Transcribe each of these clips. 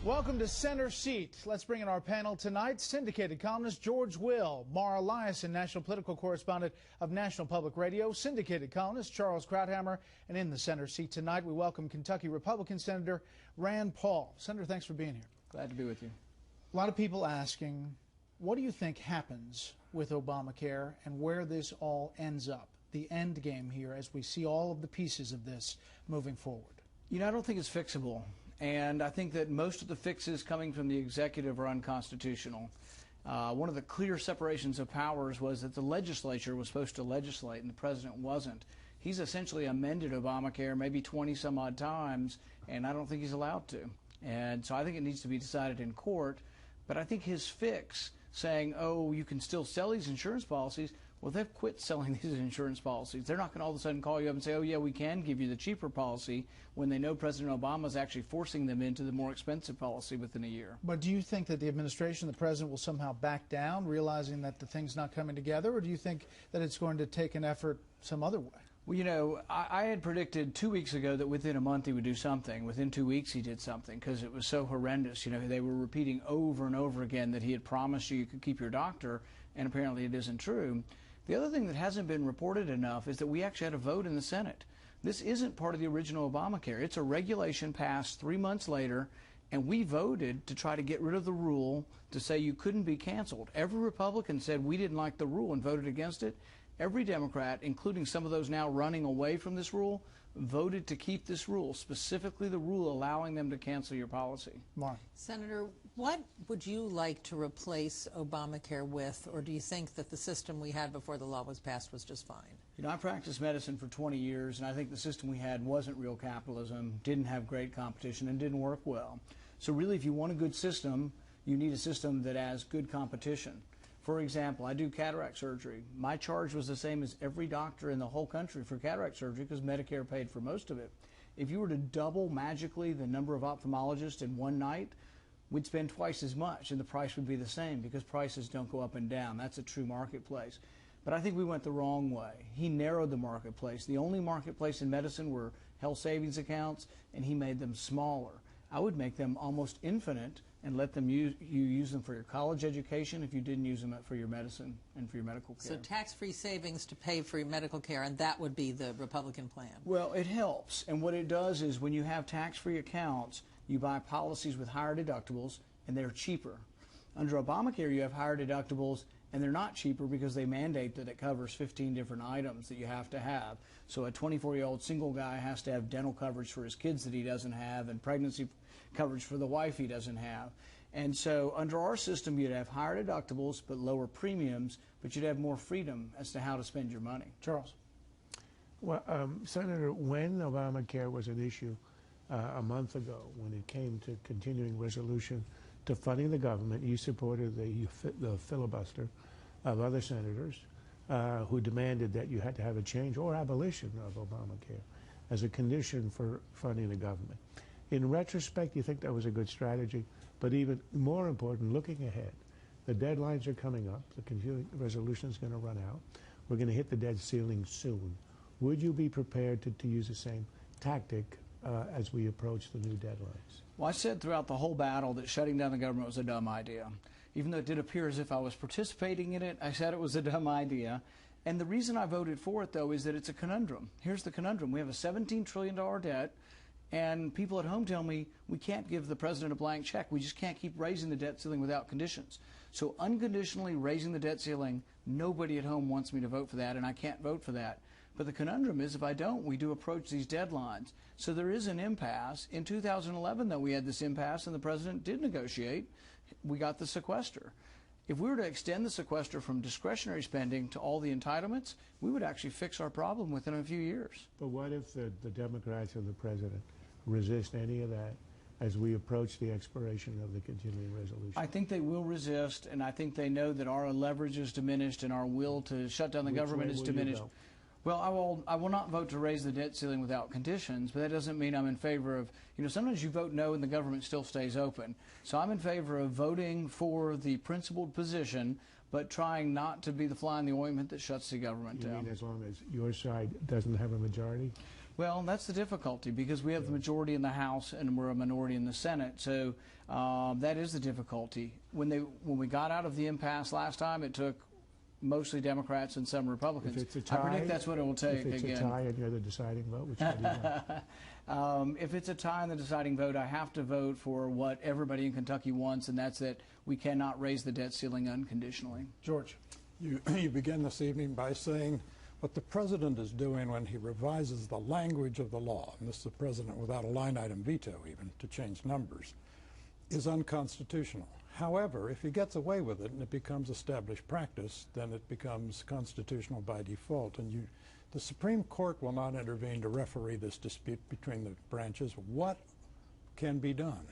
Welcome to Center Seat. Let's bring in our panel tonight. Syndicated columnist George Will, Mara Eliason, national political correspondent of National Public Radio, syndicated columnist Charles Krauthammer, and in the Center Seat tonight we welcome Kentucky Republican Senator Rand Paul. Senator, thanks for being here. Glad to be with you. A lot of people asking, what do you think happens with Obamacare and where this all ends up, the end game here, as we see all of the pieces of this moving forward? You know, I don't think it's fixable. And I think that most of the fixes coming from the executive are unconstitutional. One of the clear separations of powers was that the legislature was supposed to legislate and the president wasn't. He's essentially amended Obamacare maybe 20 some odd times, and I don't think he's allowed to. And so I think it needs to be decided in court. But I think his fix, saying, oh, you can still sell these insurance policies, well, they've quit selling these insurance policies. They're not going to all of a sudden call you up and say, oh, yeah, we can give you the cheaper policy, when they know President Obama is actually forcing them into the more expensive policy within a year. But do you think that the administration, the president, will somehow back down, realizing that the thing's not coming together, or do you think that it's going to take an effort some other way? Well, you know, I had predicted 2 weeks ago that within a month he would do something. Within 2 weeks he did something because it was so horrendous. You know, they were repeating over and over again that he had promised you could keep your doctor, and apparently it isn't true. The other thing that hasn't been reported enough is that we actually had a vote in the Senate. This isn't part of the original Obamacare. It's a regulation passed 3 months later, and we voted to try to get rid of the rule to say you couldn't be canceled. Every Republican said we didn't like the rule and voted against it. Every Democrat, including some of those now running away from this rule, voted to keep this rule, specifically the rule allowing them to cancel your policy. Mark. Senator, what would you like to replace Obamacare with, or do you think that the system we had before the law was passed was just fine? You know, I practiced medicine for 20 years, and I think the system we had wasn't real capitalism, didn't have great competition, and didn't work well. So really, if you want a good system, you need a system that has good competition. For example, I do cataract surgery. My charge was the same as every doctor in the whole country for cataract surgery because Medicare paid for most of it. If you were to double magically the number of ophthalmologists in one night, we'd spend twice as much and the price would be the same because prices don't go up and down. That's a true marketplace. But I think we went the wrong way. He narrowed the marketplace. The only marketplace in medicine were health savings accounts, and he made them smaller. I would make them almost infinite and let them use them for your college education if you didn't use them for your medicine and for your medical care. So tax-free savings to pay for your medical care, and that would be the Republican plan? Well, it helps. And what it does is when you have tax-free accounts, you buy policies with higher deductibles, and they're cheaper. Under Obamacare, you have higher deductibles, and they're not cheaper because they mandate that it covers 15 different items that you have to have. So a 24-year-old single guy has to have dental coverage for his kids that he doesn't have, and pregnancy coverage for the wife he doesn't have. And so under our system, you'd have higher deductibles but lower premiums, but you'd have more freedom as to how to spend your money. Charles. Well, Senator, when Obamacare was an issue a month ago, when it came to continuing resolution to funding the government, you supported the filibuster of other senators who demanded that you had to have a change or abolition of Obamacare as a condition for funding the government. In retrospect, you think that was a good strategy, but even more important, looking ahead, the deadlines are coming up, the continuing resolution is going to run out, we're going to hit the debt ceiling soon. Would you be prepared to use the same tactic as we approach the new deadlines? Well, I said throughout the whole battle that shutting down the government was a dumb idea. Even though it did appear as if I was participating in it, I said it was a dumb idea. And the reason I voted for it, though, is that it's a conundrum. Here's the conundrum. We have a $17 trillion debt, and people at home tell me we can't give the president a blank check. We just can't keep raising the debt ceiling without conditions. So unconditionally raising the debt ceiling, nobody at home wants me to vote for that, and I can't vote for that. But the conundrum is if I don't, we do approach these deadlines. So there is an impasse. In 2011, though, we had this impasse, and the president did negotiate. We got the sequester. If we were to extend the sequester from discretionary spending to all the entitlements, we would actually fix our problem within a few years. But what if the Democrats and the president resist any of that as we approach the expiration of the continuing resolution? I think they will resist, and I think they know that our leverage is diminished and our will to shut down the government is diminished. Well, I will not vote to raise the debt ceiling without conditions, but that doesn't mean I'm in favor of, sometimes you vote no and the government still stays open. So I'm in favor of voting for the principled position, but trying not to be the fly in the ointment that shuts the government down. You mean as long as your side doesn't have a majority? Well, that's the difficulty, because we have the majority in the House and we're a minority in the Senate. So that is the difficulty. When we got out of the impasse last time, it took mostly Democrats and some Republicans. If it's a tie, I predict that's what it will take again. If it's a tie and you're the deciding vote, which one do you want? If it's a tie in the deciding vote, I have to vote for what everybody in Kentucky wants, and that's that we cannot raise the debt ceiling unconditionally. George. You begin this evening by saying what the president is doing when he revises the language of the law, and this is the president without a line item veto even to change numbers, is unconstitutional. However, if he gets away with it and it becomes established practice, then it becomes constitutional by default, and the Supreme Court will not intervene to referee this dispute between the branches. What can be done?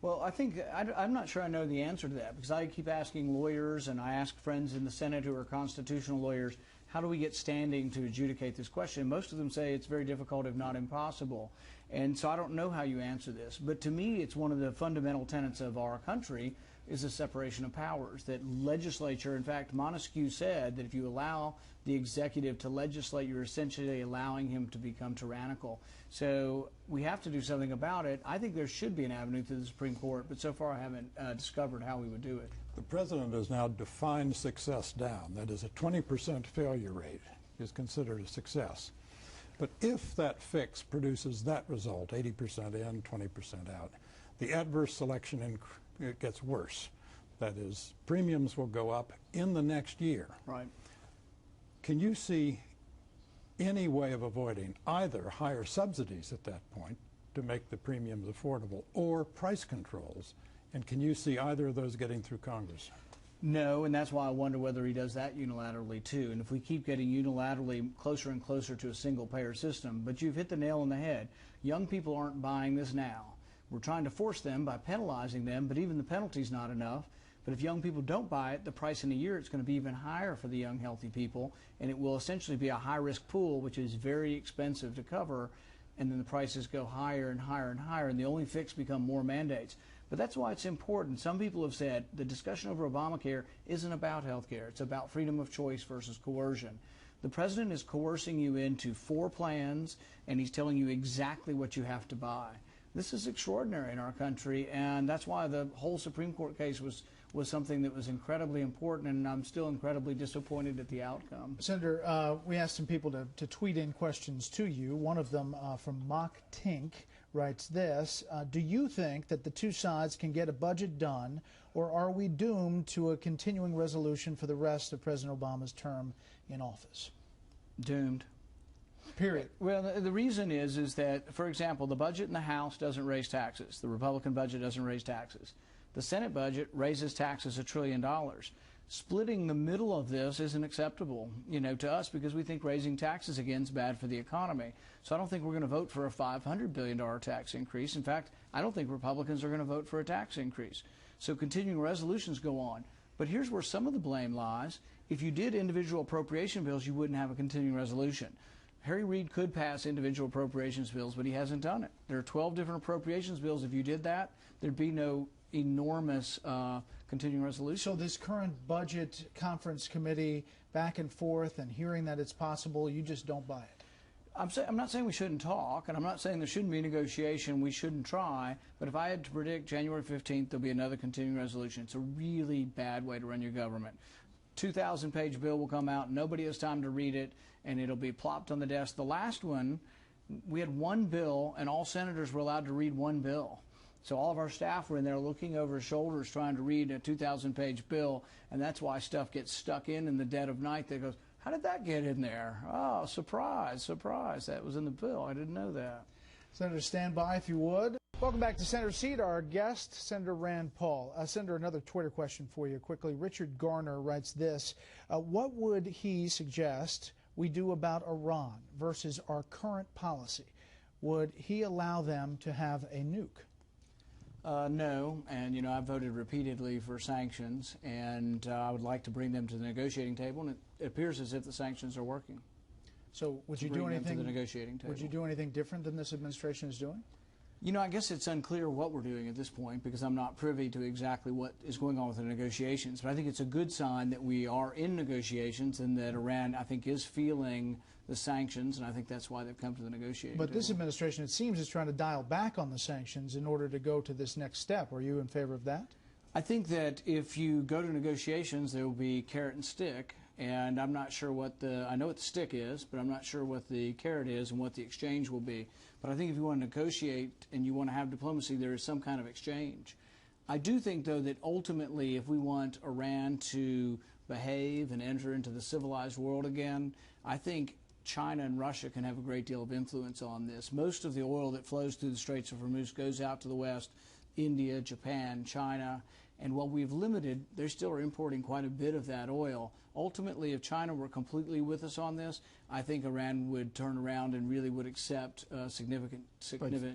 Well, I think I'm not sure I know the answer to that, because I keep asking lawyers, and I ask friends in the Senate who are constitutional lawyers, how do we get standing to adjudicate this question? Most of them say it's very difficult, if not impossible. And so I don't know how you answer this. But to me, it's one of the fundamental tenets of our country is the separation of powers, that legislature, in fact, Montesquieu said that if you allow the executive to legislate, you're essentially allowing him to become tyrannical. So we have to do something about it. I think there should be an avenue through the Supreme Court, but so far I haven't discovered how we would do it. The president has now defined success down. That is, a 20% failure rate is considered a success. But if that fix produces that result, 80% in, 20% out, the adverse selection it gets worse. That is, premiums will go up in the next year. Right. Can you see any way of avoiding either higher subsidies at that point to make the premiums affordable or price controls? And can you see either of those getting through Congress? No, and that's why I wonder whether he does that unilaterally too. And if we keep getting unilaterally closer and closer to a single-payer system, but you've hit the nail on the head. Young people aren't buying this now. We're trying to force them by penalizing them, but even the penalty's not enough. But if young people don't buy it, the price in a year it's going to be even higher for the young, healthy people, and it will essentially be a high-risk pool, which is very expensive to cover, and then the prices go higher and higher and higher, and the only fix become more mandates. But that's why it's important. Some people have said the discussion over Obamacare isn't about health care. It's about freedom of choice versus coercion. The president is coercing you into 4 plans, and he's telling you exactly what you have to buy. This is extraordinary in our country, and that's why the whole Supreme Court case was something that was incredibly important, and I'm still incredibly disappointed at the outcome. Senator, we asked some people to tweet in questions to you. One of them from Mock Tink writes this: do you think that the two sides can get a budget done, or are we doomed to a continuing resolution for the rest of President Obama's term in office? Doomed. Period. Well, the reason is that, for example, the budget in the House doesn't raise taxes. The Republican budget doesn't raise taxes. The Senate budget raises taxes $1 trillion. Splitting the middle of this isn't acceptable, to us, because we think raising taxes again is bad for the economy. So I don't think we're going to vote for a $500 billion tax increase. In fact, I don't think Republicans are going to vote for a tax increase. So continuing resolutions go on. But here's where some of the blame lies. If you did individual appropriation bills, you wouldn't have a continuing resolution. Harry Reid could pass individual appropriations bills, but he hasn't done it. There are 12 different appropriations bills. If you did that, there'd be no enormous continuing resolution. So this current budget conference committee back and forth and hearing that it's possible, you just don't buy it? I'm not saying we shouldn't talk, and I'm not saying there shouldn't be negotiation. We shouldn't try. But if I had to predict January 15th, there'll be another continuing resolution. It's a really bad way to run your government. 2,000-page bill will come out. Nobody has time to read it, and it'll be plopped on the desk. The last one, we had one bill, and all senators were allowed to read one bill. So all of our staff were in there looking over shoulders trying to read a 2,000-page bill, and that's why stuff gets stuck in the dead of night. That goes, how did that get in there? Oh, surprise, surprise. That was in the bill. I didn't know that. Senator, stand by if you would. Welcome back to Center Seat. Our guest, Senator Rand Paul. Senator, another Twitter question for you quickly. Richard Garner writes this: what would he suggest we do about Iran versus our current policy? Would he allow them to have a nuke? No, and I've voted repeatedly for sanctions, and I would like to bring them to the negotiating table, and it appears as if the sanctions are working. So would you do anything to the negotiating table. Would you do anything different than this administration is doing? You know, I guess it's unclear what we're doing at this point because I'm not privy to exactly what is going on with the negotiations. But I think it's a good sign that we are in negotiations and that Iran, I think, is feeling the sanctions, and I think that's why they've come to the negotiating But this table. administration, it seems, is trying to dial back on the sanctions in order to go to this next step. Are you in favor of that? I think that if you go to negotiations, there will be carrot and stick, and I'm not sure what I know what the stick is, but I'm not sure what the carrot is and what the exchange will be. But I think if you want to negotiate and you want to have diplomacy, there is some kind of exchange. I do think, though, that ultimately if we want Iran to behave and enter into the civilized world again, I think China and Russia can have a great deal of influence on this. Most of the oil that flows through the Straits of Hormuz goes out to the West, India, Japan, China, and while we've limited, they still are importing quite a bit of that oil. Ultimately, if China were completely with us on this, I think Iran would turn around and really would accept significant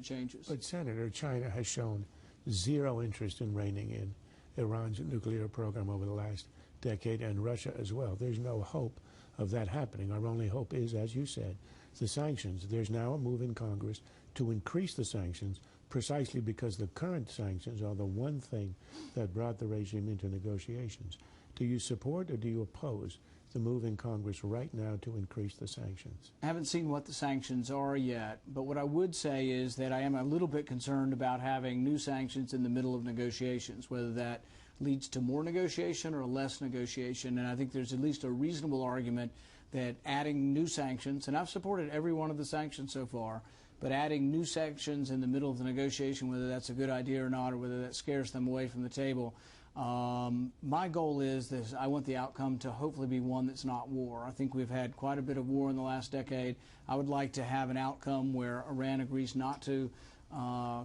changes. But, Senator, China has shown zero interest in reining in Iran's nuclear program over the last decade, and Russia as well. There's no hope of that happening. Our only hope is, as you said, the sanctions. There's now a move in Congress to increase the sanctions precisely because the current sanctions are the one thing that brought the regime into negotiations. Do you support or do you oppose the move in Congress right now to increase the sanctions? I haven't seen what the sanctions are yet, but what I would say is that I am a little bit concerned about having new sanctions in the middle of negotiations, whether that leads to more negotiation or less negotiation. And I think there's at least a reasonable argument that adding new sanctions, and I've supported every one of the sanctions so far, but adding new sanctions in the middle of the negotiation, whether that's a good idea or not, or whether that scares them away from the table, my goal is this: I want the outcome to hopefully be one that's not war. I think we've had quite a bit of war in the last decade. I would like to have an outcome where Iran agrees not to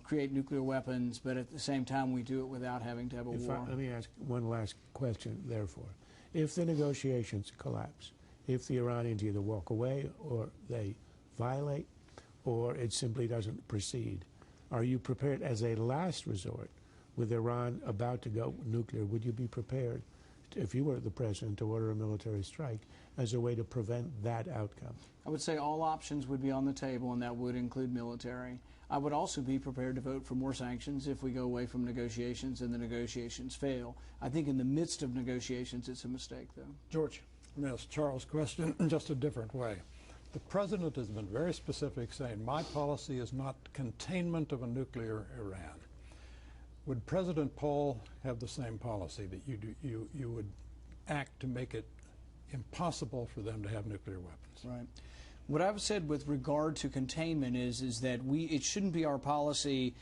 create nuclear weapons, but at the same time we do it without having to have a war. Let me ask one last question, therefore. If the negotiations collapse, if the Iranians either walk away or they violate or it simply doesn't proceed, are you prepared as a last resort, with Iran about to go nuclear, would you be prepared, if you were the president, to order a military strike as a way to prevent that outcome? I would say all options would be on the table, and that would include military. I would also be prepared to vote for more sanctions if we go away from negotiations and the negotiations fail. I think in the midst of negotiations, it's a mistake, though. George. Let me ask Charles' question in just a different way. The president has been very specific, saying, my policy is not containment of a nuclear Iran. Would President Paul have the same policy, that you would act to make it impossible for them to have nuclear weapons? Right. What I've said with regard to containment is that it shouldn't be our policy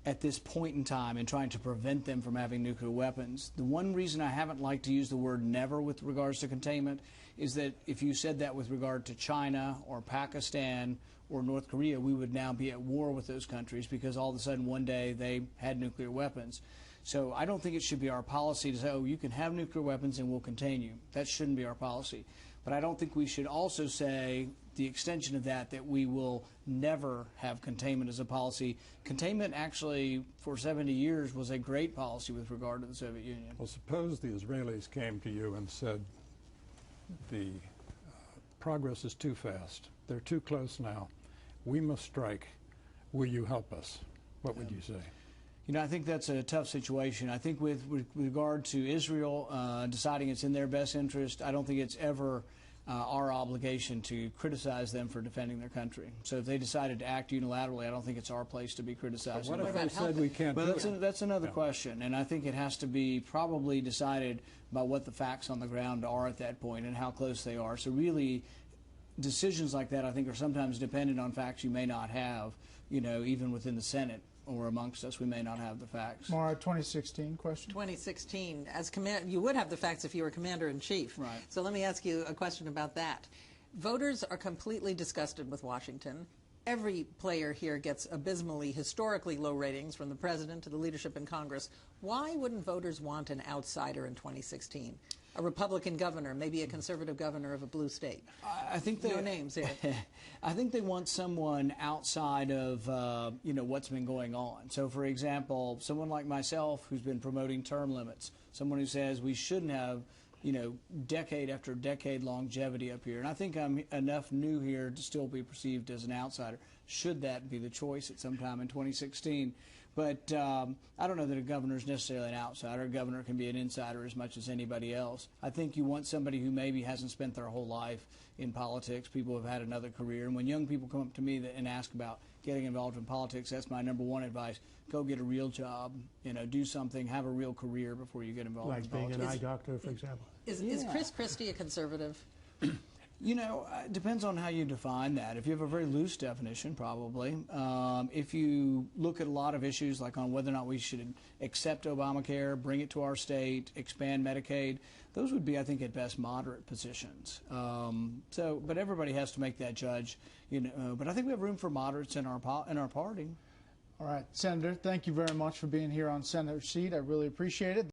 at this point in time in trying to prevent them from having nuclear weapons. The one reason I haven't liked to use the word never with regards to containment is that if you said that with regard to China or Pakistan or North Korea, we would now be at war with those countries because all of a sudden one day they had nuclear weapons. So I don't think it should be our policy to say, oh, you can have nuclear weapons and we'll contain you. That shouldn't be our policy. But I don't think we should also say the extension of that we will never have containment as a policy. Containment actually for 70 years was a great policy with regard to the Soviet Union. Well, suppose the Israelis came to you and said the progress is too fast. They're too close now. We must strike. Will you help us? What would you say? You know, I think that's a tough situation. I think with regard to Israel deciding it's in their best interest, I don't think it's ever our obligation to criticize them for defending their country. So if they decided to act unilaterally, I don't think it's our place to be criticizing them. What if they said we can't do it? That's another question, and I think it has to be probably decided by what the facts on the ground are at that point and how close they are. So really, decisions like that, I think, are sometimes dependent on facts you may not have, you know, even within the Senate or amongst us, we may not have the facts. Mara, 2016 question. 2016, you would have the facts if you were commander-in-chief. Right. So let me ask you a question about that. Voters are completely disgusted with Washington. Every player here gets abysmally, historically low ratings, from the president to the leadership in Congress. Why wouldn't voters want an outsider in 2016? A Republican governor, maybe a conservative governor of a blue state. I think no names here. I think they want someone outside of you know, what's been going on. So, for example, someone like myself who's been promoting term limits, someone who says we shouldn't have decade after decade longevity up here. And I think I'm enough new here to still be perceived as an outsider, should that be the choice at some time in 2016. But I don't know that a governor is necessarily an outsider. A governor can be an insider as much as anybody else. I think you want somebody who maybe hasn't spent their whole life in politics. People have had another career. And when young people come up to me and ask about getting involved in politics, that's my number one advice. Go get a real job, do something, have a real career before you get involved in politics. Like being an eye doctor, for example. Is Chris Christie a conservative? It depends on how you define that. If you have a very loose definition, probably. If you look at a lot of issues, like on whether or not we should accept Obamacare, bring it to our state, expand Medicaid, those would be, I think, at best moderate positions. But everybody has to make that judge. But I think we have room for moderates in our party. All right, Senator, thank you very much for being here on Senator's Seat. I really appreciate it.